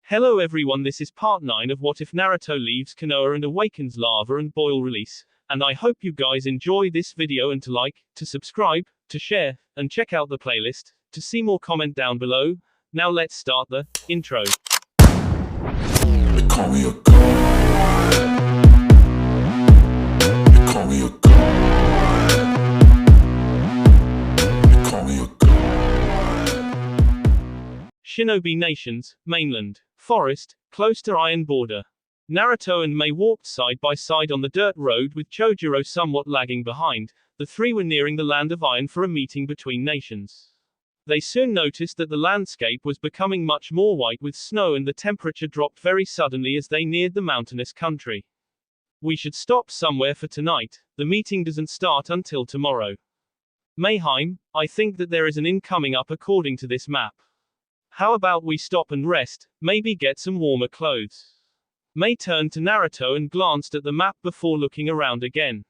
Hello everyone, this is part 9 of What If Naruto Leaves Konoha and Awakens Lava and Boil release, and I hope you guys enjoy this video and to like, to subscribe, to share, and check out the playlist, to see more comment down below. Now let's start the intro. They call me a god. They call me a god. They call me a god. Shinobi Nations, mainland, forest, close to iron border. Naruto and Mai walked side by side on the dirt road with Chojuro somewhat lagging behind. The three were nearing the land of iron for a meeting between nations. They soon noticed that the landscape was becoming much more white with snow and the temperature dropped very suddenly as they neared the mountainous country. We should stop somewhere for tonight, the meeting doesn't start until tomorrow. Mayheim, I think that there is an inn coming up according to this map. How about we stop and rest, maybe get some warmer clothes? Mai turned to Naruto and glanced at the map before looking around again.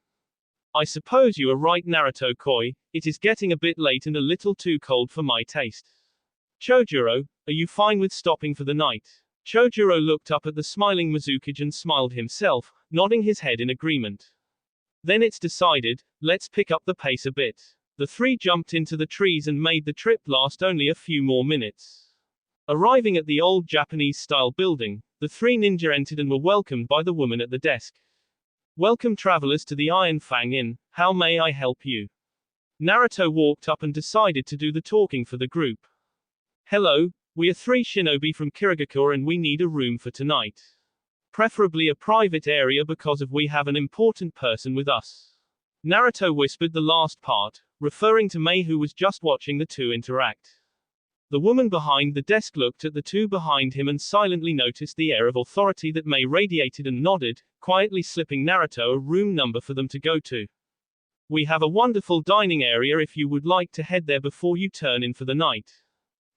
I suppose you are right, Naruto Koi, it is getting a bit late and a little too cold for my taste. Chojuro, are you fine with stopping for the night? Chojuro looked up at the smiling Mizukage and smiled himself, nodding his head in agreement. Then it's decided, let's pick up the pace a bit. The three jumped into the trees and made the trip last only a few more minutes. Arriving at the old Japanese-style building, the three ninja entered and were welcomed by the woman at the desk. Welcome travelers to the Iron Fang Inn, how may I help you? Naruto walked up and decided to do the talking for the group. Hello, we are three shinobi from Kirigakure and we need a room for tonight. Preferably a private area because we have an important person with us. Naruto whispered the last part, referring to Mai who was just watching the two interact. The woman behind the desk looked at the two behind him and silently noticed the air of authority that Mai radiated and nodded, quietly slipping Naruto a room number for them to go to. We have a wonderful dining area if you would like to head there before you turn in for the night.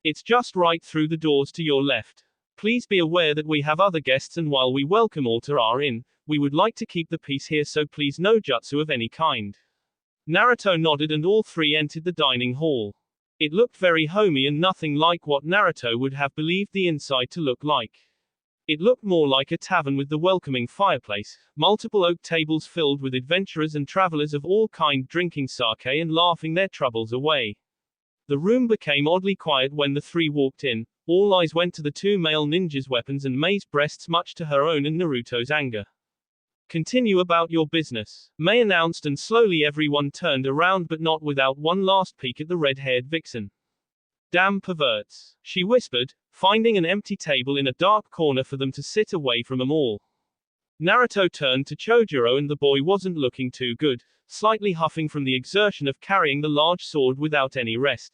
It's just right through the doors to your left. Please be aware that we have other guests and while we welcome all to our inn, we would like to keep the peace here so please no jutsu of any kind. Naruto nodded and all three entered the dining hall. It looked very homey and nothing like what Naruto would have believed the inside to look like. It looked more like a tavern with the welcoming fireplace, multiple oak tables filled with adventurers and travelers of all kind drinking sake and laughing their troubles away. The room became oddly quiet when the three walked in, all eyes went to the two male ninjas' weapons and Mai's breasts much to her own and Naruto's anger. Continue about your business, Mai announced and slowly everyone turned around but not without one last peek at the red-haired vixen. Damn perverts, she whispered, finding an empty table in a dark corner for them to sit away from them all. Naruto turned to Chojuro and the boy wasn't looking too good, slightly huffing from the exertion of carrying the large sword without any rest.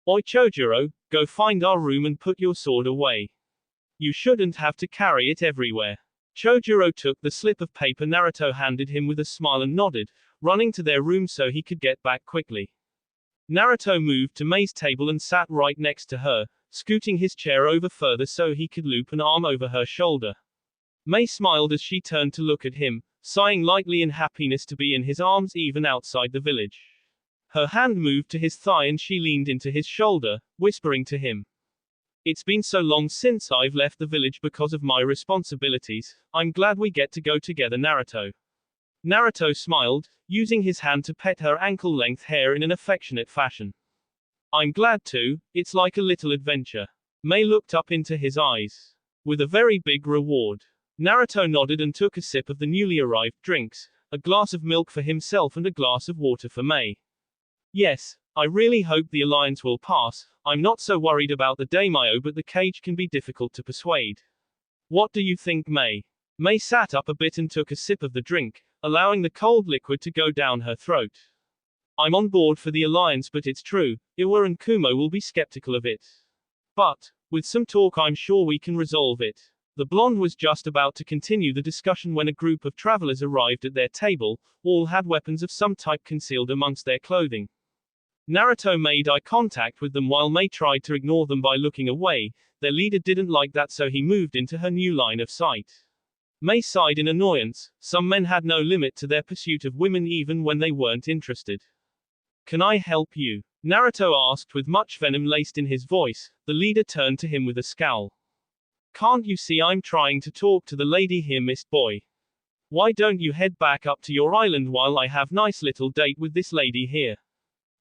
Oi Chojuro, go find our room and put your sword away. You shouldn't have to carry it everywhere. Chojuro took the slip of paper Naruto handed him with a smile and nodded, running to their room so he could get back quickly. Naruto moved to Mai's table and sat right next to her, scooting his chair over further so he could loop an arm over her shoulder. Mai smiled as she turned to look at him, sighing lightly in happiness to be in his arms even outside the village. Her hand moved to his thigh and she leaned into his shoulder, whispering to him. It's been so long since I've left the village because of my responsibilities, I'm glad we get to go together Naruto. Naruto smiled, using his hand to pet her ankle-length hair in an affectionate fashion. I'm glad too, it's like a little adventure. Mai looked up into his eyes. With a very big reward. Naruto nodded and took a sip of the newly arrived drinks, a glass of milk for himself and a glass of water for Mai. Yes, I really hope the alliance will pass, I'm not so worried about the daimyo but the cage can be difficult to persuade. What do you think Mai? Mai sat up a bit and took a sip of the drink, allowing the cold liquid to go down her throat. I'm on board for the alliance but it's true, Iwa and Kumo will be skeptical of it. But, with some talk I'm sure we can resolve it. The blonde was just about to continue the discussion when a group of travelers arrived at their table, all had weapons of some type concealed amongst their clothing. Naruto made eye contact with them while Mai tried to ignore them by looking away. Their leader didn't like that so he moved into her new line of sight. Mai sighed in annoyance, some men had no limit to their pursuit of women even when they weren't interested. Can I help you? Naruto asked with much venom laced in his voice. The leader turned to him with a scowl. Can't you see I'm trying to talk to the lady here, Mist Boy? Why don't you head back up to your island while I have nice little date with this lady here?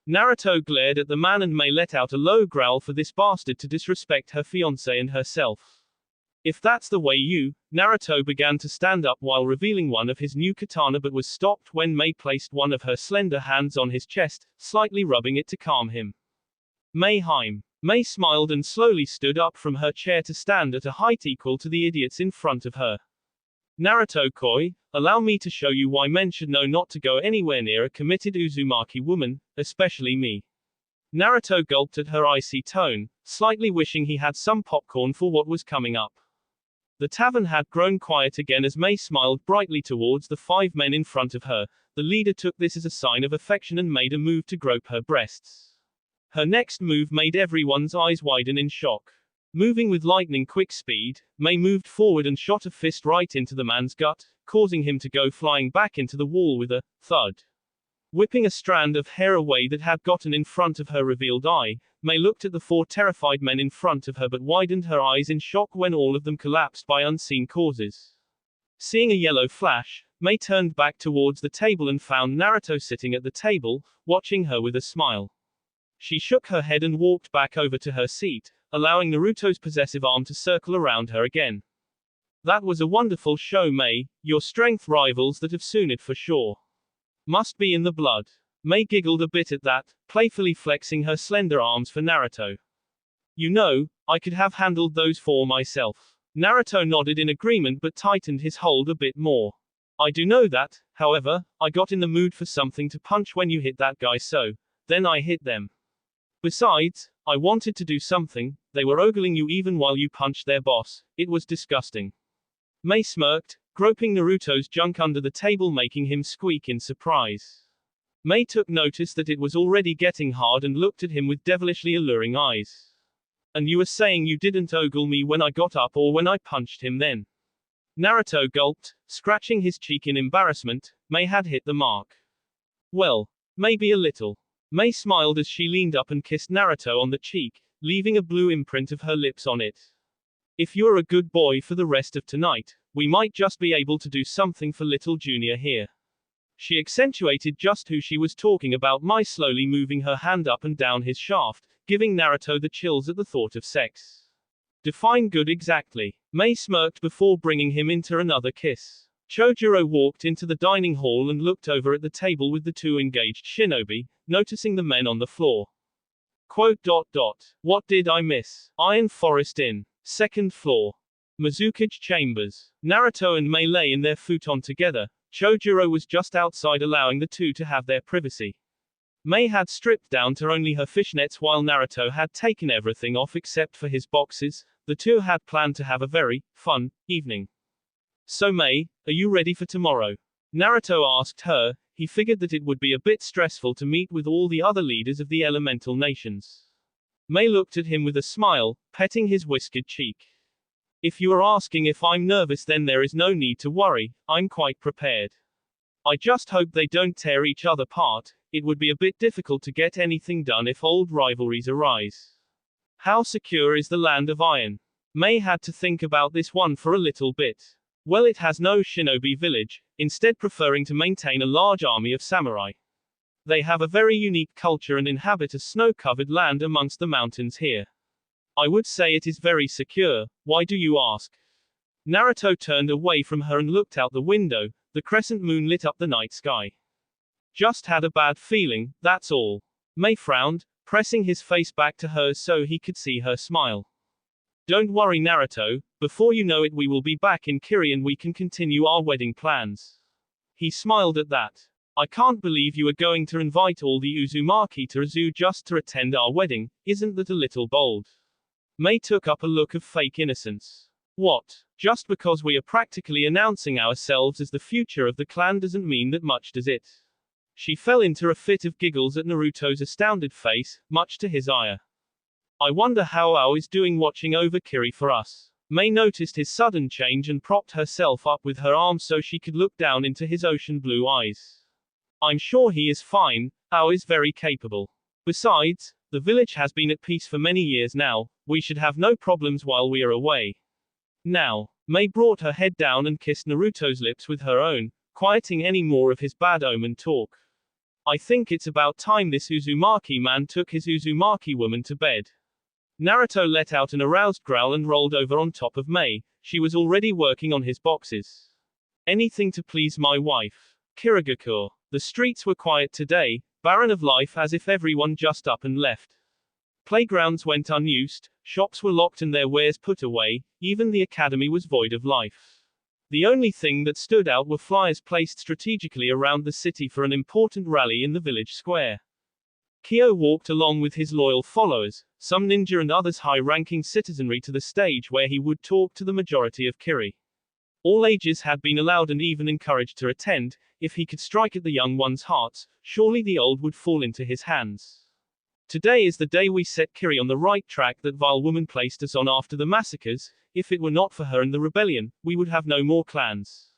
Naruto glared at the man and Mei let out a low growl for this bastard to disrespect her fiancé and herself. If that's the way you, Naruto began to stand up while revealing one of his new katana but was stopped when Mei placed one of her slender hands on his chest, slightly rubbing it to calm him. Mei smiled and slowly stood up from her chair to stand at a height equal to the idiots in front of her. Naruto-koi, allow me to show you why men should know not to go anywhere near a committed Uzumaki woman, especially me. Naruto gulped at her icy tone, slightly wishing he had some popcorn for what was coming up. The tavern had grown quiet again as Mei smiled brightly towards the 5 men in front of her. The leader took this as a sign of affection and made a move to grope her breasts. Her next move made everyone's eyes widen in shock. Moving with lightning quick speed, Mei moved forward and shot a fist right into the man's gut, causing him to go flying back into the wall with a thud. Whipping a strand of hair away that had gotten in front of her revealed eye, Mei looked at the 4 terrified men in front of her but widened her eyes in shock when all of them collapsed by unseen causes. Seeing a yellow flash, Mei turned back towards the table and found Naruto sitting at the table, watching her with a smile. She shook her head and walked back over to her seat, allowing Naruto's possessive arm to circle around her again. That was a wonderful show, Mei. Your strength rivals that of Sunit for sure. Must be in the blood. Mei giggled a bit at that, playfully flexing her slender arms for Naruto. You know, I could have handled those 4 myself. Naruto nodded in agreement but tightened his hold a bit more. I do know that, however, I got in the mood for something to punch when you hit that guy so, then I hit them. Besides, I wanted to do something, they were ogling you even while you punched their boss, it was disgusting. Mei smirked, groping Naruto's junk under the table making him squeak in surprise. Mei took notice that it was already getting hard and looked at him with devilishly alluring eyes. And you were saying you didn't ogle me when I got up or when I punched him then? Naruto gulped, scratching his cheek in embarrassment. Mei had hit the mark. Well, maybe a little. Mei smiled as she leaned up and kissed Naruto on the cheek, leaving a blue imprint of her lips on it. If you're a good boy for the rest of tonight, we might just be able to do something for little Junior here. She accentuated just who she was talking about, Mei slowly moving her hand up and down his shaft, giving Naruto the chills at the thought of sex. Define good exactly. Mei smirked before bringing him into another kiss. Chojuro walked into the dining hall and looked over at the table with the 2 engaged shinobi, noticing the men on the floor. Quote. What did I miss? Iron Forest Inn. 2nd floor. Mizukage Chambers. Naruto and Mei lay in their futon together. Chojuro was just outside allowing the 2 to have their privacy. Mei had stripped down to only her fishnets while Naruto had taken everything off except for his boxes. The 2 had planned to have a very fun evening. So Mei, are you ready for tomorrow? Naruto asked her. He figured that it would be a bit stressful to meet with all the other leaders of the elemental nations. Mei looked at him with a smile, petting his whiskered cheek. If you are asking if I'm nervous, then there is no need to worry, I'm quite prepared. I just hope they don't tear each other apart. It would be a bit difficult to get anything done if old rivalries arise. How secure is the land of iron? Mei had to think about this one for a little bit. Well, it has no shinobi village, instead preferring to maintain a large army of samurai. They have a very unique culture and inhabit a snow-covered land amongst the mountains here. I would say it is very secure. Why do you ask? Naruto turned away from her and looked out the window. The crescent moon lit up the night sky. Just had a bad feeling, that's all. Mei frowned, pressing his face back to hers so he could see her smile. Don't worry, Naruto, before you know it we will be back in Kiri and we can continue our wedding plans. He smiled at that. I can't believe you are going to invite all the Uzumaki to Izu just to attend our wedding, isn't that a little bold? Mei took up a look of fake innocence. What? Just because we are practically announcing ourselves as the future of the clan doesn't mean that much, does it? She fell into a fit of giggles at Naruto's astounded face, much to his ire. I wonder how Ao is doing watching over Kiri for us. Mei noticed his sudden change and propped herself up with her arms so she could look down into his ocean blue eyes. I'm sure he is fine, Ao is very capable. Besides, the village has been at peace for many years now, we should have no problems while we are away. Now, Mei brought her head down and kissed Naruto's lips with her own, quieting any more of his bad omen talk. I think it's about time this Uzumaki man took his Uzumaki woman to bed. Naruto let out an aroused growl and rolled over on top of Mei. She was already working on his boxes. Anything to please my wife. Kirigakure. The streets were quiet today, barren of life as if everyone just up and left. Playgrounds went unused, shops were locked and their wares put away, even the academy was void of life. The only thing that stood out were flyers placed strategically around the city for an important rally in the village square. Kyo walked along with his loyal followers, some ninja and others high-ranking citizenry, to the stage where he would talk to the majority of Kiri. All ages had been allowed and even encouraged to attend. If he could strike at the young ones' hearts, surely the old would fall into his hands. Today is the day we set Kiri on the right track that vile woman placed us on after the massacres. If it were not for her and the rebellion, we would have no more clans.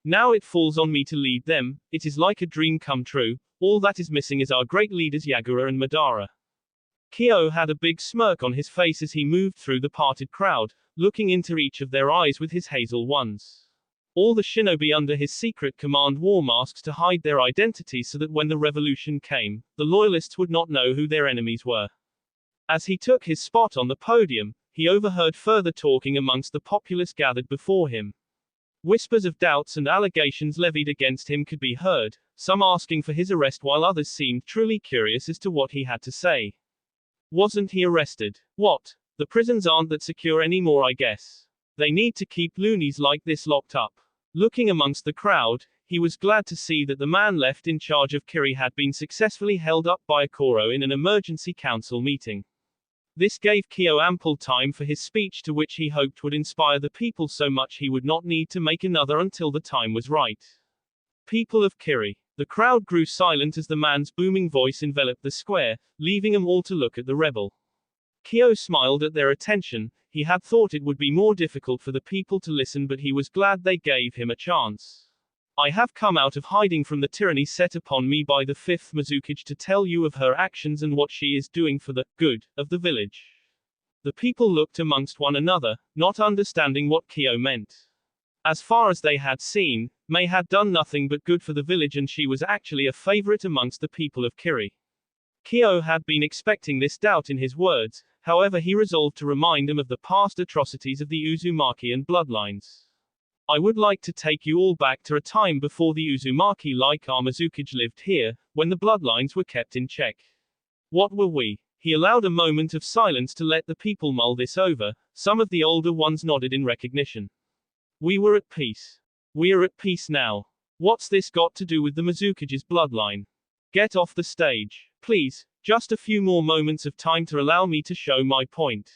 Now it falls on me to lead them. It is like a dream come true. All that is missing is our great leaders Yagura and Madara. Kyo had a big smirk on his face as he moved through the parted crowd, looking into each of their eyes with his hazel ones. All the shinobi under his secret command wore masks to hide their identities so that when the revolution came, the loyalists would not know who their enemies were. As he took his spot on the podium, he overheard further talking amongst the populace gathered before him. Whispers of doubts and allegations levied against him could be heard, some asking for his arrest while others seemed truly curious as to what he had to say. Wasn't he arrested? What? The prisons aren't that secure anymore, I guess. They need to keep loonies like this locked up. Looking amongst the crowd, he was glad to see that the man left in charge of Kiri had been successfully held up by Akoro in an emergency council meeting. This gave Kyo ample time for his speech, to which he hoped would inspire the people so much he would not need to make another until the time was right. People of Kiri. The crowd grew silent as the man's booming voice enveloped the square, leaving them all to look at the rebel. Kyo smiled at their attention. He had thought it would be more difficult for the people to listen, but he was glad they gave him a chance. I have come out of hiding from the tyranny set upon me by the fifth Mizukage to tell you of her actions and what she is doing for the good of the village. The people looked amongst one another, not understanding what Kyo meant. As far as they had seen, Mei had done nothing but good for the village, and she was actually a favorite amongst the people of Kiri. Kyo had been expecting this doubt in his words, however he resolved to remind them of the past atrocities of the Uzumaki and bloodlines. I would like to take you all back to a time before the Uzumaki like our Mizukage lived here, when the bloodlines were kept in check. What were we? He allowed a moment of silence to let the people mull this over. Some of the older ones nodded in recognition. We were at peace. We are at peace now. What's this got to do with the Mizukage's bloodline? Get off the stage. Please, just a few more moments of time to allow me to show my point.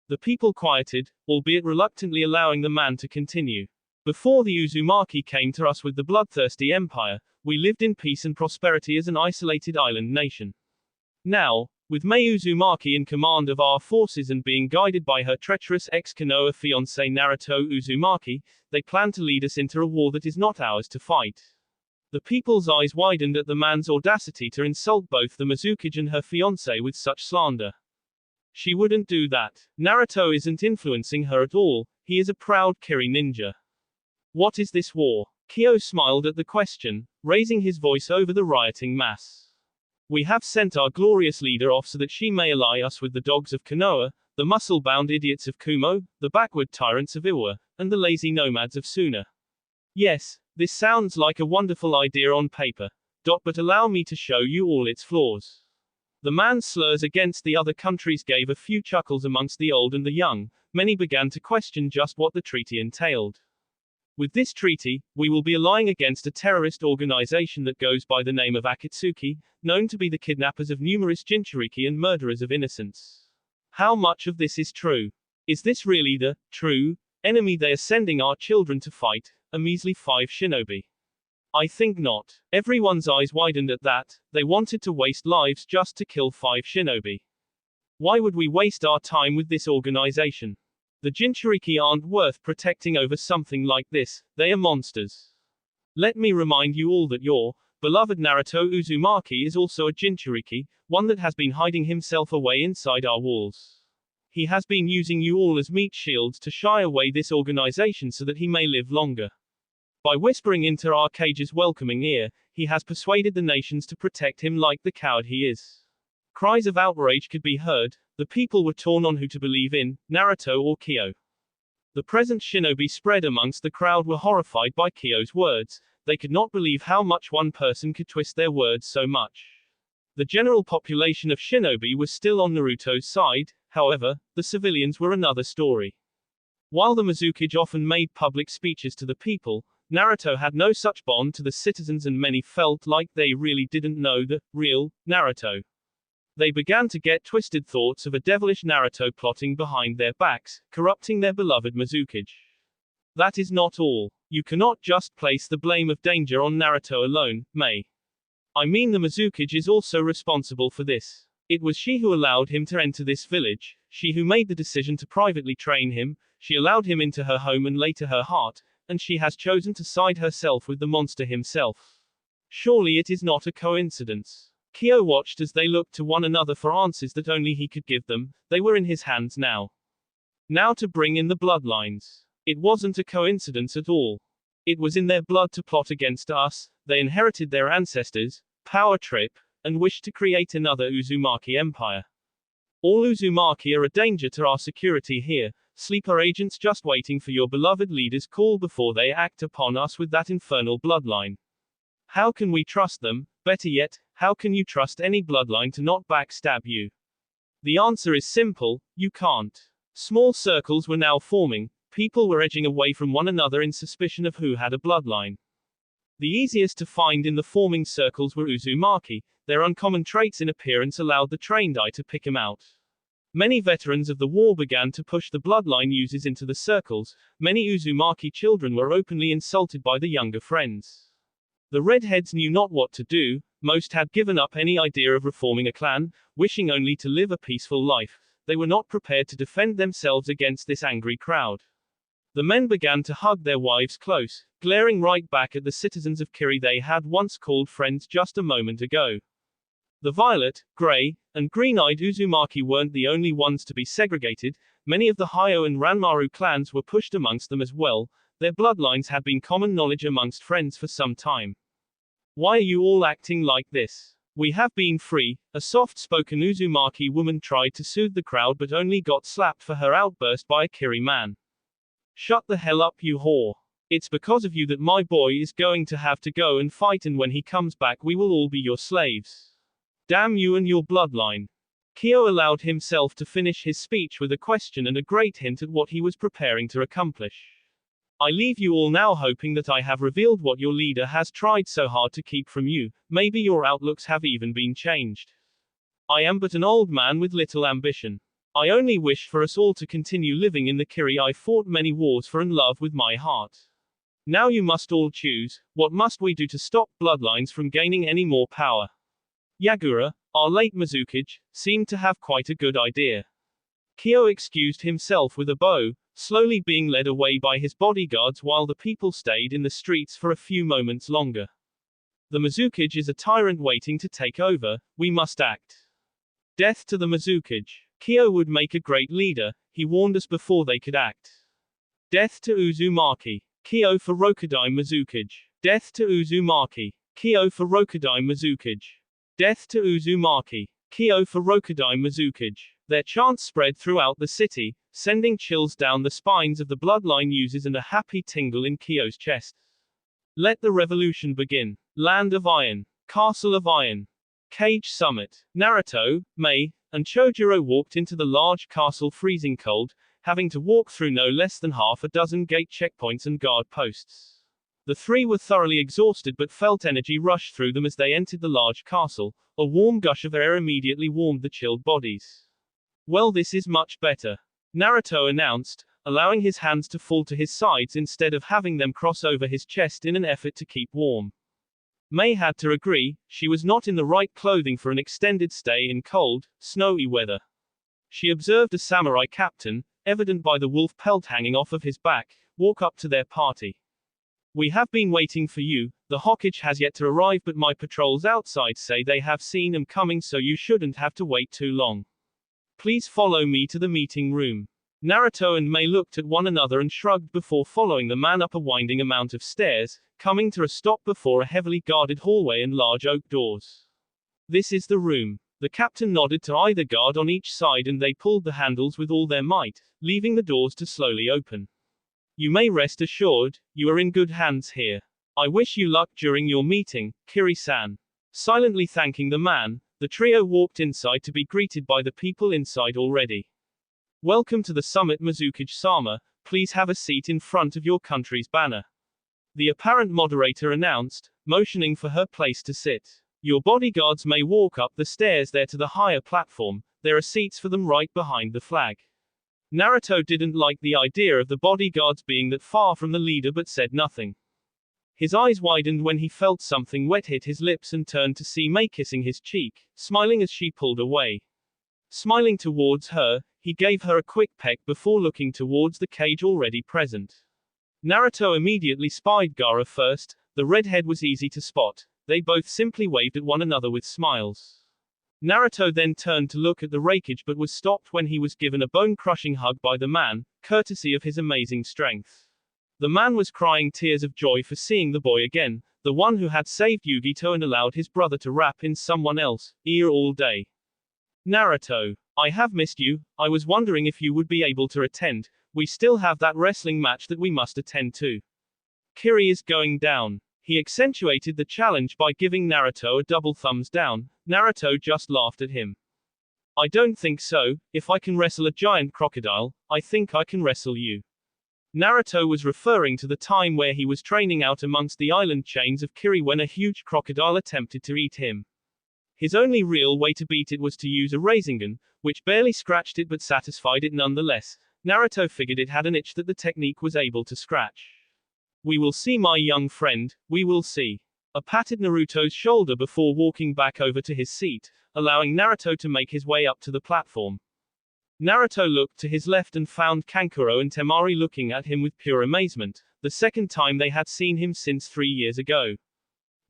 The people quieted, albeit reluctantly, allowing the man to continue. Before the Uzumaki came to us with the bloodthirsty empire, we lived in peace and prosperity as an isolated island nation. Now, with Mei Uzumaki in command of our forces and being guided by her treacherous ex-Konoha fiancé Naruto Uzumaki, they plan to lead us into a war that is not ours to fight. The people's eyes widened at the man's audacity to insult both the Mizukage and her fiancé with such slander. She wouldn't do that. Naruto isn't influencing her at all. He is a proud Kiri ninja. What is this war? Kyo smiled at the question, raising his voice over the rioting mass. We have sent our glorious leader off so that she may ally us with the dogs of Konoha, the muscle-bound idiots of Kumo, the backward tyrants of Iwa, and the lazy nomads of Suna. Yes, this sounds like a wonderful idea on paper. But allow me to show you all its flaws. The man's slurs against the other countries gave a few chuckles amongst the old and the young. Many began to question just what the treaty entailed. With this treaty, we will be allying against a terrorist organization that goes by the name of Akatsuki, known to be the kidnappers of numerous Jinchuriki and murderers of innocents. How much of this is true? Is this really the true enemy they are sending our children to fight, a measly 5 shinobi? I think not. Everyone's eyes widened at that. They wanted to waste lives just to kill 5 shinobi. Why would we waste our time with this organization? The Jinchuriki aren't worth protecting over something like this. They are monsters. Let me remind you all that your beloved Naruto Uzumaki is also a Jinchuriki, one that has been hiding himself away inside our walls. He has been using you all as meat shields to shy away this organization so that he may live longer. By whispering into our cage's welcoming ear, he has persuaded the nations to protect him like the coward he is. Cries of outrage could be heard. The people were torn on who to believe in, Naruto or Kyo. The present shinobi spread amongst the crowd were horrified by Kyo's words. They could not believe how much one person could twist their words so much. The general population of shinobi was still on Naruto's side, however, the civilians were another story. While the Mizukage often made public speeches to the people, Naruto had no such bond to the citizens and many felt like they really didn't know the real Naruto. They began to get twisted thoughts of a devilish Naruto plotting behind their backs, corrupting their beloved Mizukage. That is not all. You cannot just place the blame of danger on Naruto alone, May. I mean the Mizukage is also responsible for this. It was she who allowed him to enter this village, she who made the decision to privately train him, she allowed him into her home and later her heart, and she has chosen to side herself with the monster himself. Surely it is not a coincidence. Kyo watched as they looked to one another for answers that only he could give them. They were in his hands now. Now to bring in the bloodlines. It wasn't a coincidence at all. It was in their blood to plot against us. They inherited their ancestors' power trip, and wished to create another Uzumaki empire. All Uzumaki are a danger to our security here. Sleeper agents just waiting for your beloved leader's call before they act upon us with that infernal bloodline. How can we trust them? Better yet, how can you trust any bloodline to not backstab you? The answer is simple, you can't. Small circles were now forming. People were edging away from one another in suspicion of who had a bloodline. The easiest to find in the forming circles were Uzumaki. Their uncommon traits in appearance allowed the trained eye to pick him out. Many veterans of the war began to push the bloodline users into the circles. Many Uzumaki children were openly insulted by the younger friends. The redheads knew not what to do. Most had given up any idea of reforming a clan, wishing only to live a peaceful life. They were not prepared to defend themselves against this angry crowd. The men began to hug their wives close, glaring right back at the citizens of Kiri they had once called friends just a moment ago. The violet, gray, and green-eyed Uzumaki weren't the only ones to be segregated. Many of the Hyo and Ranmaru clans were pushed amongst them as well. Their bloodlines had been common knowledge amongst friends for some time. Why are you all acting like this? We have been free. A soft-spoken Uzumaki woman tried to soothe the crowd but only got slapped for her outburst by a Kiri man. Shut the hell up, you whore. It's because of you that my boy is going to have to go and fight, and when he comes back we will all be your slaves. Damn you and your bloodline. Kyo allowed himself to finish his speech with a question and a great hint at what he was preparing to accomplish. I leave you all now hoping that I have revealed what your leader has tried so hard to keep from you. Maybe your outlooks have even been changed. I am but an old man with little ambition. I only wish for us all to continue living in the Kiri I fought many wars for and love with my heart. Now you must all choose. What must we do to stop bloodlines from gaining any more power? Yagura, our late Mizukage, seemed to have quite a good idea. Kyo excused himself with a bow, slowly being led away by his bodyguards while the people stayed in the streets for a few moments longer. The Mizukage is a tyrant waiting to take over. We must act. Death to the Mizukage. Kyo would make a great leader. He warned us before they could act. Death to Uzumaki. Kyo for Rokudai Mizukage. Death to Uzumaki. Kyo for Rokudai Mizukage. Death to Uzumaki. Kyo for Rokudai Mizukage. Their chants spread throughout the city, sending chills down the spines of the bloodline users and a happy tingle in Kyo's chest. Let the revolution begin. Land of Iron. Castle of Iron. Cage Summit. Naruto, Mei, and Chojuro walked into the large castle freezing cold, having to walk through no less than half a dozen gate checkpoints and guard posts. The three were thoroughly exhausted but felt energy rush through them as they entered the large castle. A warm gush of air immediately warmed the chilled bodies. Well, this is much better, Naruto announced, allowing his hands to fall to his sides instead of having them cross over his chest in an effort to keep warm. Mei had to agree. She was not in the right clothing for an extended stay in cold, snowy weather. She observed a samurai captain, evident by the wolf pelt hanging off of his back, walk up to their party. We have been waiting for you. The Hokage has yet to arrive, but my patrols outside say they have seen him coming, so you shouldn't have to wait too long. Please follow me to the meeting room. Naruto and Mei looked at one another and shrugged before following the man up a winding amount of stairs, coming to a stop before a heavily guarded hallway and large oak doors. This is the room. The captain nodded to either guard on each side and they pulled the handles with all their might, leaving the doors to slowly open. You may rest assured, you are in good hands here. I wish you luck during your meeting, Kiri-san. Silently thanking the man, the trio walked inside to be greeted by the people inside already. Welcome to the summit, Mizukage-sama, please have a seat in front of your country's banner. The apparent moderator announced, motioning for her place to sit. Your bodyguards may walk up the stairs there to the higher platform, there are seats for them right behind the flag. Naruto didn't like the idea of the bodyguards being that far from the leader but said nothing. His eyes widened when he felt something wet hit his lips and turned to see Mei kissing his cheek, smiling as she pulled away. Smiling towards her, he gave her a quick peck before looking towards the cage already present. Naruto immediately spied Gaara first, the redhead was easy to spot. They both simply waved at one another with smiles. Naruto then turned to look at the Raikage but was stopped when he was given a bone-crushing hug by the man, courtesy of his amazing strength. The man was crying tears of joy for seeing the boy again, the one who had saved Yugito and allowed his brother to rap in someone else's ear all day. Naruto, I have missed you, I was wondering if you would be able to attend, we still have that wrestling match that we must attend to. Kiri is going down. He accentuated the challenge by giving Naruto a double thumbs down. Naruto just laughed at him. I don't think so, if I can wrestle a giant crocodile, I think I can wrestle you. Naruto was referring to the time where he was training out amongst the island chains of Kiri when a huge crocodile attempted to eat him. His only real way to beat it was to use a Rasengan, which barely scratched it but satisfied it nonetheless. Naruto figured it had an itch that the technique was able to scratch. We will see, my young friend, we will see. A patted Naruto's shoulder before walking back over to his seat, allowing Naruto to make his way up to the platform. Naruto looked to his left and found Kankuro and Temari looking at him with pure amazement, the second time they had seen him since 3 years ago.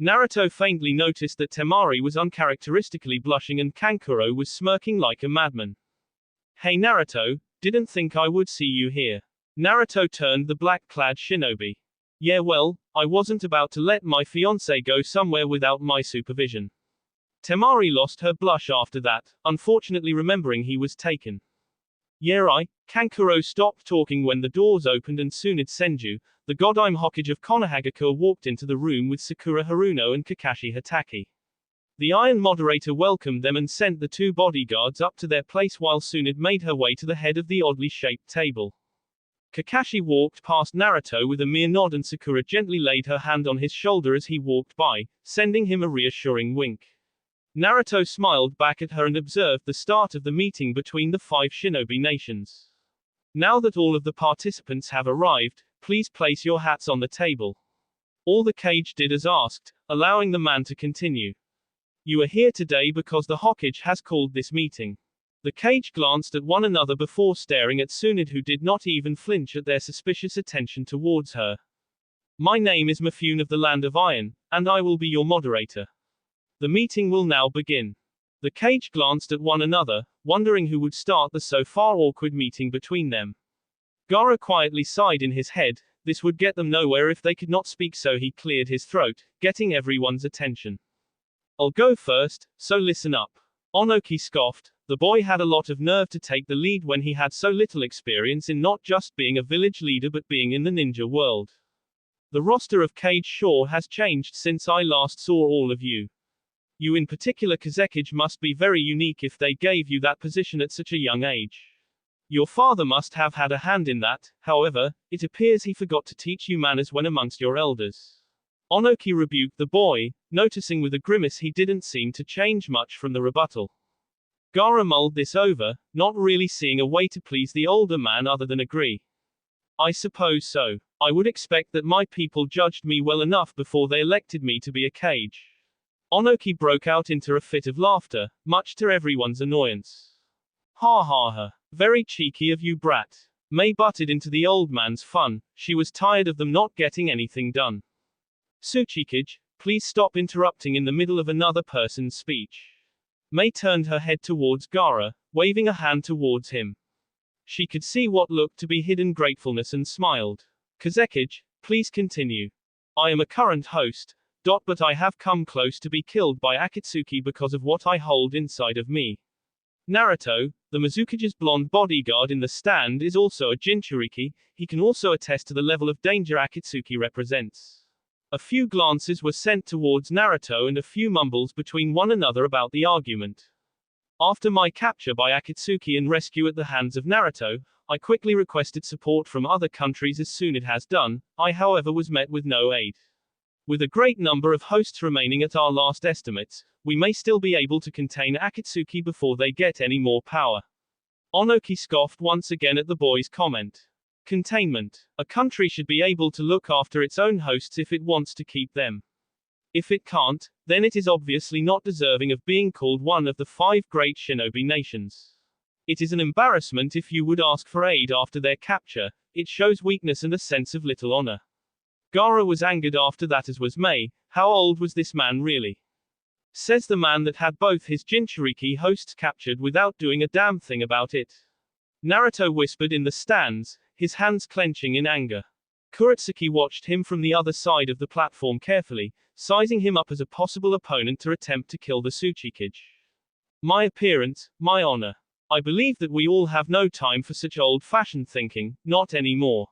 Naruto faintly noticed that Temari was uncharacteristically blushing and Kankuro was smirking like a madman. Hey Naruto, didn't think I would see you here. Naruto turned the black-clad shinobi. Yeah well, I wasn't about to let my fiancé go somewhere without my supervision. Temari lost her blush after that, unfortunately remembering he was taken. Yeah Kankuro stopped talking when the doors opened and Tsunade Senju, the Godime Hokage of Konohagakure, walked into the room with Sakura Haruno and Kakashi Hatake. The Iron Moderator welcomed them and sent the two bodyguards up to their place while Tsunade made her way to the head of the oddly shaped table. Kakashi walked past Naruto with a mere nod and Sakura gently laid her hand on his shoulder as he walked by, sending him a reassuring wink. Naruto smiled back at her and observed the start of the meeting between the 5 shinobi nations. Now that all of the participants have arrived, please place your hats on the table. All the Kage did as asked, allowing the man to continue. You are here today because the Hokage has called this meeting. The Kage glanced at one another before staring at Tsunade, who did not even flinch at their suspicious attention towards her. My name is Mifune of the Land of Iron, and I will be your moderator. The meeting will now begin. The Kage glanced at one another, wondering who would start the so far awkward meeting between them. Gaara quietly sighed in his head, this would get them nowhere if they could not speak, so he cleared his throat, getting everyone's attention. I'll go first, so listen up. Onoki scoffed. The boy had a lot of nerve to take the lead when he had so little experience in not just being a village leader but being in the ninja world. The roster of Kage sure has changed since I last saw all of you. You in particular, Kazekage, must be very unique if they gave you that position at such a young age. Your father must have had a hand in that, however, it appears he forgot to teach you manners when amongst your elders. Onoki rebuked the boy, noticing with a grimace he didn't seem to change much from the rebuttal. Gaara mulled this over, not really seeing a way to please the older man other than agree. I suppose so. I would expect that my people judged me well enough before they elected me to be a Kage. Onoki broke out into a fit of laughter, much to everyone's annoyance. Ha ha ha. Very cheeky of you, brat. Mei butted into the old man's fun, she was tired of them not getting anything done. Tsuchikage, please stop interrupting in the middle of another person's speech. Mei turned her head towards Gaara, waving a hand towards him. She could see what looked to be hidden gratefulness and smiled. Kazekage, please continue. I am a current host, but I have come close to be killed by Akatsuki because of what I hold inside of me. Naruto, the Mizukage's blonde bodyguard in the stand, is also a Jinchuriki. He can also attest to the level of danger Akatsuki represents. A few glances were sent towards Naruto and a few mumbles between one another about the argument. After my capture by Akatsuki and rescue at the hands of Naruto, I quickly requested support from other countries as soon as it has done. I however was met with no aid. With a great number of hosts remaining at our last estimates, we may still be able to contain Akatsuki before they get any more power. Onoki scoffed once again at the boy's comment. Containment. A country should be able to look after its own hosts if it wants to keep them. If it can't, then it is obviously not deserving of being called one of the 5 great shinobi nations. It is an embarrassment if you would ask for aid after their capture. It shows weakness and a sense of little honor. Gaara was angered after that, as was Mei. How old was this man really? Says the man that had both his Jinchuriki hosts captured without doing a damn thing about it. Naruto whispered in the stands, his hands clenching in anger. Kuretsuki watched him from the other side of the platform carefully, sizing him up as a possible opponent to attempt to kill the Tsuchikage. My appearance, my honor. I believe that we all have no time for such old-fashioned thinking, not anymore.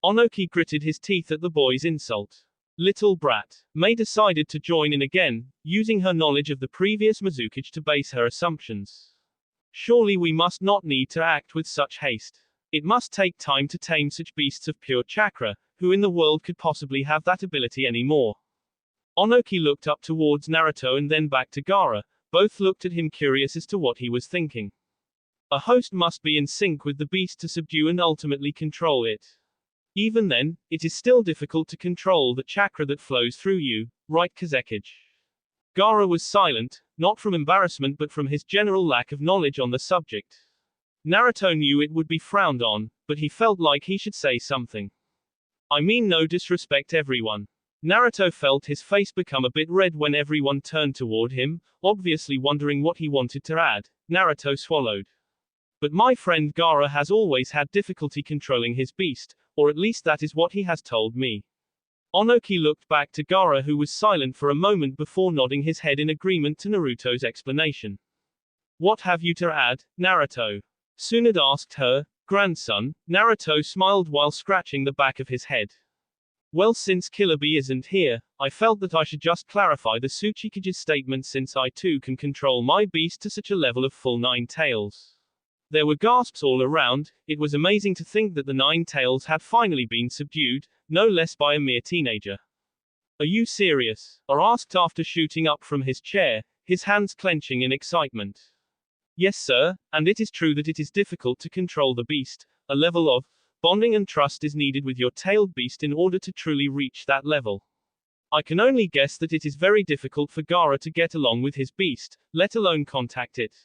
Onoki gritted his teeth at the boy's insult. Little brat. Mei decided to join in again, using her knowledge of the previous Mizukage to base her assumptions. Surely we must not need to act with such haste. It must take time to tame such beasts of pure chakra. Who in the world could possibly have that ability anymore? Onoki looked up towards Naruto and then back to Gaara. Both looked at him curious as to what he was thinking. A host must be in sync with the beast to subdue and ultimately control it. Even then, it is still difficult to control the chakra that flows through you, right Kazekage? Gaara was silent, not from embarrassment but from his general lack of knowledge on the subject. Naruto knew it would be frowned on, but he felt like he should say something. I mean no disrespect everyone. Naruto felt his face become a bit red when everyone turned toward him, obviously wondering what he wanted to add. Naruto swallowed. But my friend Gaara has always had difficulty controlling his beast, or at least that is what he has told me. Onoki looked back to Gaara, who was silent for a moment before nodding his head in agreement to Naruto's explanation. What have you to add, Naruto? Tsunade asked her grandson. Naruto smiled while scratching the back of his head. Well, since Killer Bee isn't here, I felt that I should just clarify the Tsuchikage's statement since I too can control my beast to such a level of full 9 tails. There were gasps all around. It was amazing to think that the 9 tails had finally been subdued, no less by a mere teenager. Are you serious? Or asked after shooting up from his chair, his hands clenching in excitement. Yes sir, and it is true that it is difficult to control the beast. A level of bonding and trust is needed with your tailed beast in order to truly reach that level. I can only guess that it is very difficult for Gaara to get along with his beast, let alone contact it.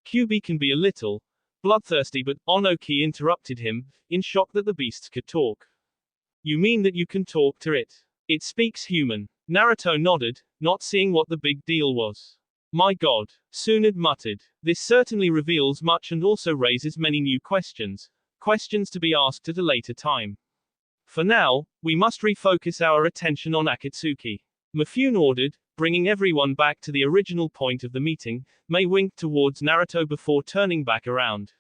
QB can be a little bloodthirsty, but Onoki interrupted him, in shock that the beasts could talk. You mean that you can talk to it? It speaks human. Naruto nodded, not seeing what the big deal was. My god, Tsunade muttered. This certainly reveals much and also raises many new questions. Questions to be asked at a later time. For now, we must refocus our attention on Akatsuki. Mifune ordered, bringing everyone back to the original point of the meeting. Mei winked towards Naruto before turning back around.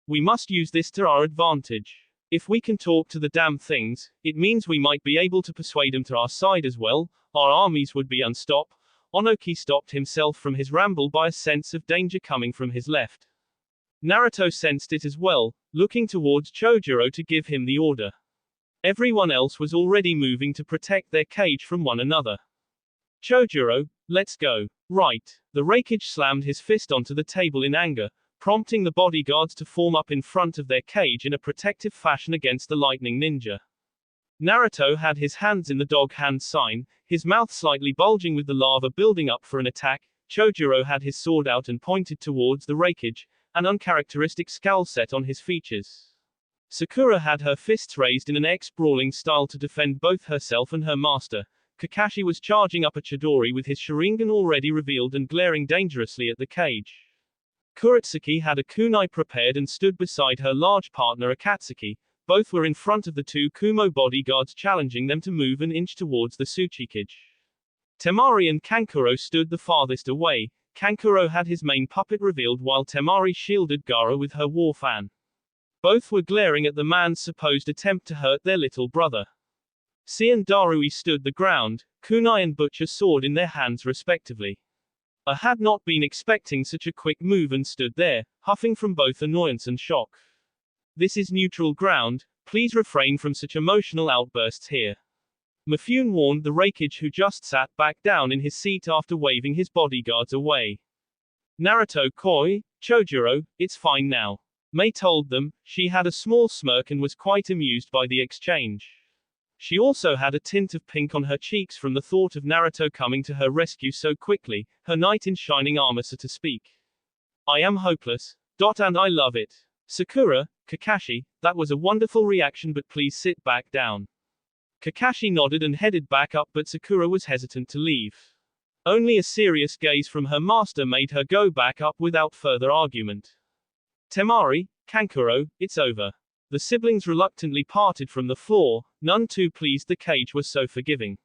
We must use this to our advantage. If we can talk to the damn things, it means we might be able to persuade them to our side as well. Our armies would be unstopped. Onoki stopped himself from his ramble by a sense of danger coming from his left. Naruto sensed it as well, looking towards Chojuro to give him the order. Everyone else was already moving to protect their cage from one another. Chojuro, let's go. Right. The Raikage slammed his fist onto the table in anger, prompting the bodyguards to form up in front of their cage in a protective fashion against the lightning ninja. Naruto had his hands in the dog hand sign, his mouth slightly bulging with the lava building up for an attack. Chojuro had his sword out and pointed towards the Raikage, an uncharacteristic scowl set on his features. Sakura had her fists raised in an ex-brawling style to defend both herself and her master. Kakashi was charging up a Chidori with his Sharingan already revealed and glaring dangerously at the cage. Kuretsuki had a kunai prepared and stood beside her large partner Akatsuki. Both were in front of the two Kumo bodyguards, challenging them to move an inch towards the Tsuchikage. Temari and Kankuro stood the farthest away. Kankuro had his main puppet revealed while Temari shielded Gaara with her war fan. Both were glaring at the man's supposed attempt to hurt their little brother. Si and Darui stood the ground, kunai and butcher sword in their hands respectively. I had not been expecting such a quick move and stood there, huffing from both annoyance and shock. This is neutral ground, please refrain from such emotional outbursts here. Mifune warned the Raikage, who just sat back down in his seat after waving his bodyguards away. Naruto Koi, Chojuro, it's fine now. Mei told them. She had a small smirk and was quite amused by the exchange. She also had a tint of pink on her cheeks from the thought of Naruto coming to her rescue so quickly, her knight in shining armor, so to speak. I am hopeless. And I love it. Sakura, Kakashi, that was a wonderful reaction, but please sit back down. Kakashi nodded and headed back up, but Sakura was hesitant to leave. Only a serious gaze from her master made her go back up without further argument. Temari, Kankuro, it's over. The siblings reluctantly parted from the floor, none too pleased the cage was so forgiving.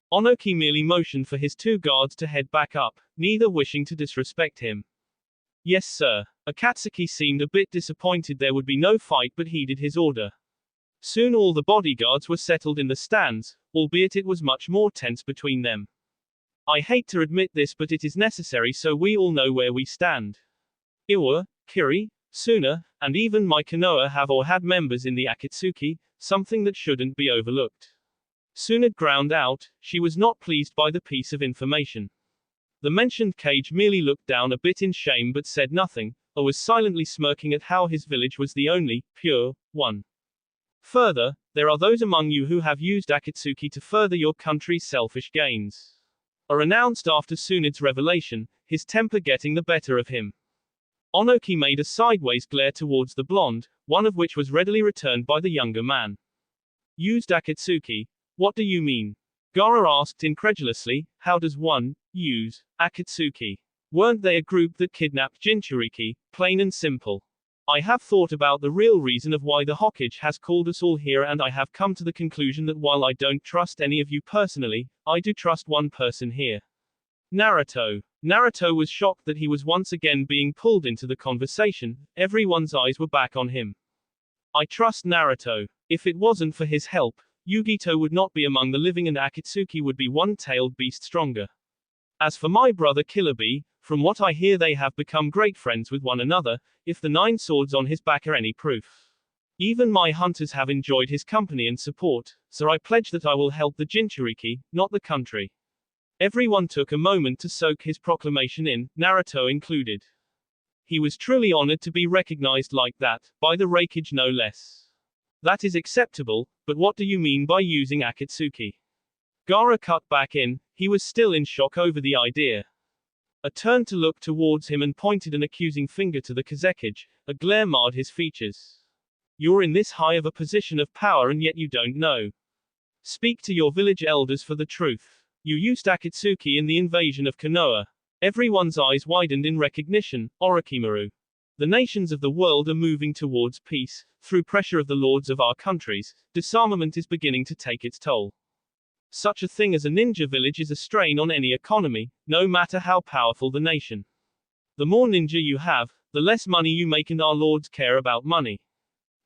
Onoki merely motioned for his two guards to head back up, neither wishing to disrespect him. Yes sir. Akatsuki seemed a bit disappointed there would be no fight, but heeded his order. Soon all the bodyguards were settled in the stands, albeit it was much more tense between them. I hate to admit this, but it is necessary so we all know where we stand. Iwa, Kiri, Suna, and even my Konoha have or had members in the Akatsuki, something that shouldn't be overlooked. Suna ground out, she was not pleased by the piece of information. The mentioned cage merely looked down a bit in shame but said nothing, or was silently smirking at how his village was the only, pure, one. Further, there are those among you who have used Akatsuki to further your country's selfish gains. Are announced after Sunad's revelation, his temper getting the better of him. Onoki made a sideways glare towards the blonde, one of which was readily returned by the younger man. Used Akatsuki? What do you mean? Gaara asked incredulously, how does one use Akatsuki? Weren't they a group that kidnapped Jinchuriki, plain and simple? I have thought about the real reason of why the Hokage has called us all here, and I have come to the conclusion that while I don't trust any of you personally, I do trust one person here. Naruto. Naruto was shocked that he was once again being pulled into the conversation. Everyone's eyes were back on him. I trust Naruto. If it wasn't for his help, Yugito would not be among the living and Akatsuki would be one-tailed beast stronger. As for my brother Killer Bee, from what I hear they have become great friends with one another, if the 9 swords on his back are any proof. Even my hunters have enjoyed his company and support, so I pledge that I will help the Jinchuriki, not the country. Everyone took a moment to soak his proclamation in, Naruto included. He was truly honored to be recognized like that, by the Raikage no less. That is acceptable, but what do you mean by using Akatsuki? Gaara cut back in, he was still in shock over the idea. A turned to look towards him and pointed an accusing finger to the Kazekage. A glare marred his features. You're in this high of a position of power and yet you don't know. Speak to your village elders for the truth. You used Akatsuki in the invasion of Konoha. Everyone's eyes widened in recognition. Orochimaru. The nations of the world are moving towards peace. Through pressure of the lords of our countries, disarmament is beginning to take its toll. Such a thing as a ninja village is a strain on any economy, no matter how powerful the nation. The more ninja you have, the less money you make, and our lords care about money.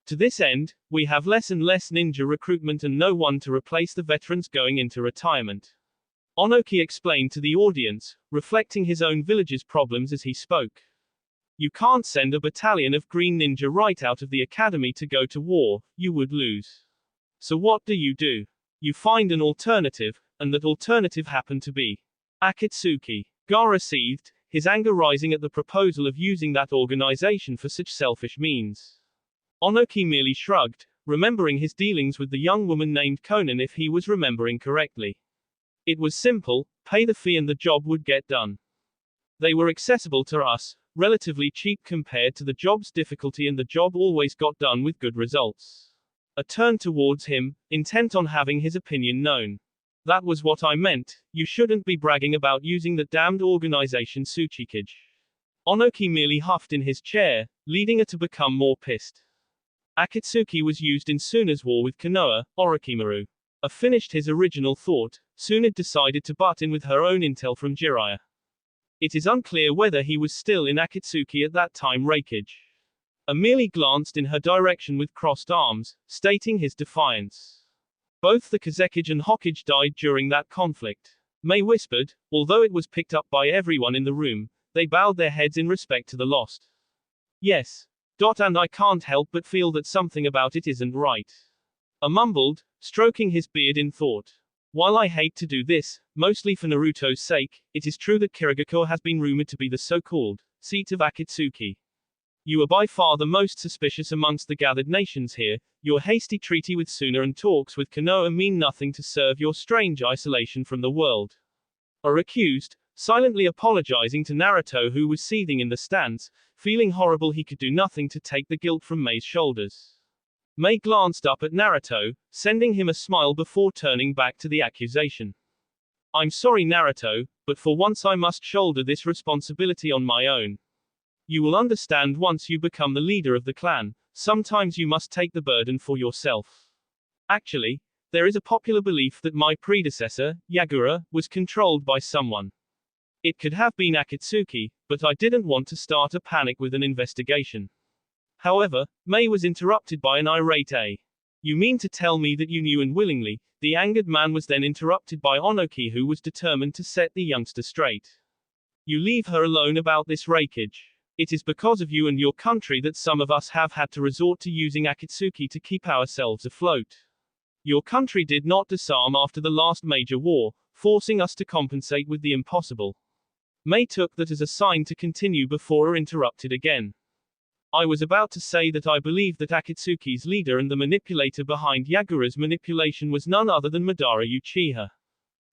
To this end, we have less and less ninja recruitment and no one to replace the veterans going into retirement. Onoki explained to the audience, reflecting his own village's problems as he spoke. You can't send a battalion of green ninja right out of the academy to go to war, you would lose. So what do? You find an alternative, and that alternative happened to be Akatsuki. Gaara seethed, his anger rising at the proposal of using that organization for such selfish means. Onoki merely shrugged, remembering his dealings with the young woman named Conan if he was remembering correctly. It was simple, pay the fee and the job would get done. They were accessible to us, relatively cheap compared to the job's difficulty, and the job always got done with good results. A turn towards him, intent on having his opinion known. That was what I meant, you shouldn't be bragging about using the damned organization Tsuchikage. Onoki merely huffed in his chair, leading her to become more pissed. Akatsuki was used in Suna's war with Konoha, Orochimaru. Finished his original thought, Suna decided to butt in with her own intel from Jiraiya. It is unclear whether he was still in Akatsuki at that time. Reikage merely glanced in her direction with crossed arms, stating his defiance. Both the Kazekage and Hokage died during that conflict. Mei whispered, although it was picked up by everyone in the room, they bowed their heads in respect to the lost. Yes. And I can't help but feel that something about it isn't right. Mumbled, stroking his beard in thought. While I hate to do this, mostly for Naruto's sake, it is true that Kirigakure has been rumored to be the so-called seat of Akatsuki. You are by far the most suspicious amongst the gathered nations here. Your hasty treaty with Suna and talks with Konoha mean nothing to serve your strange isolation from the world. Accused, silently apologizing to Naruto, who was seething in the stands, feeling horrible he could do nothing to take the guilt from Mei's shoulders. Mei glanced up at Naruto, sending him a smile before turning back to the accusation. I'm sorry Naruto, but for once I must shoulder this responsibility on my own. You will understand once you become the leader of the clan, sometimes you must take the burden for yourself. Actually, there is a popular belief that my predecessor, Yagura, was controlled by someone. It could have been Akatsuki, but I didn't want to start a panic with an investigation. However, Mei was interrupted by an irate A. You mean to tell me that you knew and willingly? The angered man was then interrupted by Onoki, who was determined to set the youngster straight. You leave her alone about this Reikage. It is because of you and your country that some of us have had to resort to using Akatsuki to keep ourselves afloat. Your country did not disarm after the last major war, forcing us to compensate with the impossible. Mei took that as a sign to continue before interrupted again. I was about to say that I believe that Akatsuki's leader and the manipulator behind Yagura's manipulation was none other than Madara Uchiha.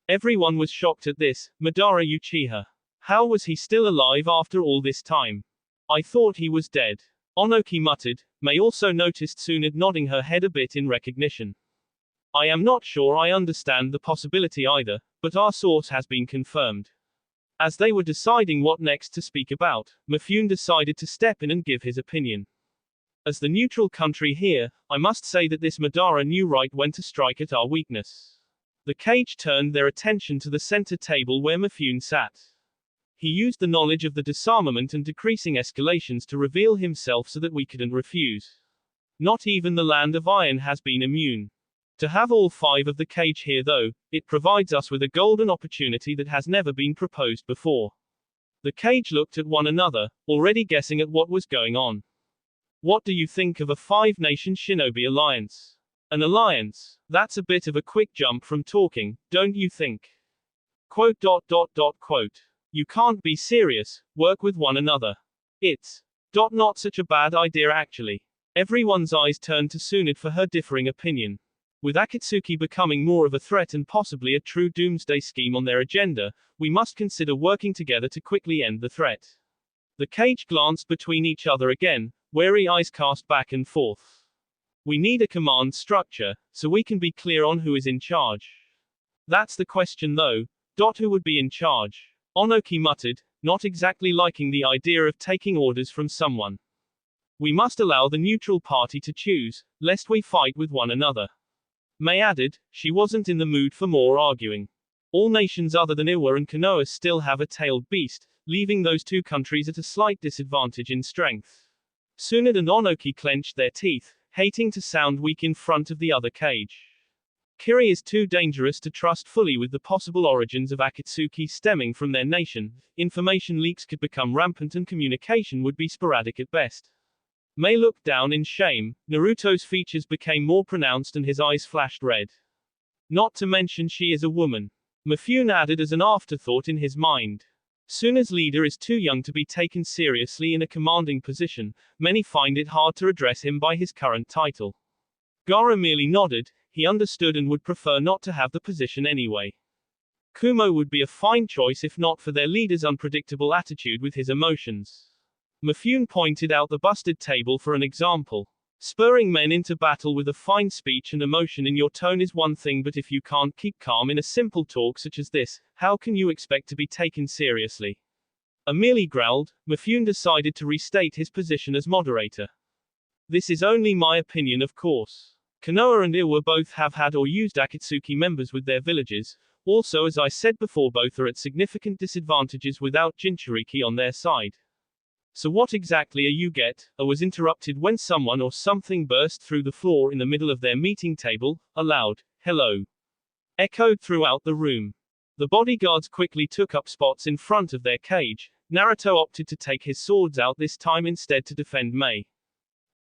Everyone was shocked at this. Madara Uchiha. How was he still alive after all this time? I thought he was dead. Onoki muttered. Mei also noticed Suna nodding her head a bit in recognition. I am not sure I understand the possibility either, but our source has been confirmed. As they were deciding what next to speak about, Mifune decided to step in and give his opinion. As the neutral country here, I must say that this Madara knew right when to strike at our weakness. The cage turned their attention to the center table where Mifune sat. He used the knowledge of the disarmament and decreasing escalations to reveal himself so that we couldn't refuse. Not even the land of iron has been immune. To have all 5 of the cage here though, it provides us with a golden opportunity that has never been proposed before. The cage looked at one another, already guessing at what was going on. What do you think of a 5-nation shinobi alliance? An alliance? That's a bit of a quick jump from talking, don't you think? Quote. You can't be serious, work with one another. It's not such a bad idea actually. Everyone's eyes turned to Suna for her differing opinion. With Akatsuki becoming more of a threat and possibly a true doomsday scheme on their agenda, we must consider working together to quickly end the threat. The cage glanced between each other again, wary eyes cast back and forth. We need a command structure, so we can be clear on who is in charge. That's the question though. Who would be in charge? Onoki muttered, not exactly liking the idea of taking orders from someone. We must allow the neutral party to choose, lest we fight with one another. Mei added, she wasn't in the mood for more arguing. All nations other than Iwa and Konoha still have a tailed beast, leaving those 2 countries at a slight disadvantage in strength. Suna and Onoki clenched their teeth, hating to sound weak in front of the other cage. Kiri is too dangerous to trust fully with the possible origins of Akatsuki stemming from their nation. Information leaks could become rampant and communication would be sporadic at best. Mei looked down in shame. Naruto's features became more pronounced and his eyes flashed red. Not to mention she is a woman. Mifune added as an afterthought in his mind. Suna's leader is too young to be taken seriously in a commanding position. Many find it hard to address him by his current title. Gaara merely nodded. He understood and would prefer not to have the position anyway. Kumo would be a fine choice if not for their leader's unpredictable attitude with his emotions. Mifune pointed out the busted table for an example. Spurring men into battle with a fine speech and emotion in your tone is one thing, but if you can't keep calm in a simple talk such as this, how can you expect to be taken seriously? Merely growled, Mifune decided to restate his position as moderator. This is only my opinion, of course. Konoha and Iwa both have had or used Akatsuki members with their villages. Also, as I said before, both are at significant disadvantages without Jinchuriki on their side. So what exactly are you get? I was interrupted when someone or something burst through the floor in the middle of their meeting table. A loud, hello, echoed throughout the room. The bodyguards quickly took up spots in front of their cage. Naruto opted to take his swords out this time instead to defend Mei.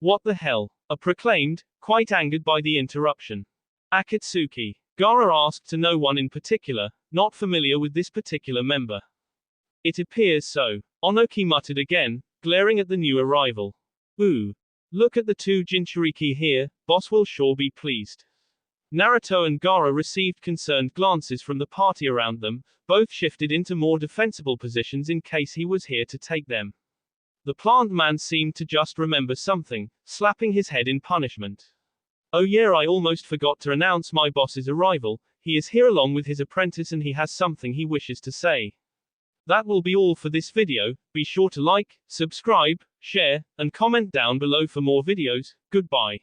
What the hell? I proclaimed, quite angered by the interruption. Akatsuki. Gaara asked to no one in particular, not familiar with this particular member. It appears so. Onoki muttered again, glaring at the new arrival. Ooh. Look at the two Jinchuriki here, boss will sure be pleased. Naruto and Gaara received concerned glances from the party around them, both shifted into more defensible positions in case he was here to take them. The plant man seemed to just remember something, slapping his head in punishment. Oh yeah, I almost forgot to announce my boss's arrival. He is here along with his apprentice and he has something he wishes to say. That will be all for this video. Be sure to like, subscribe, share, and comment down below for more videos. Goodbye.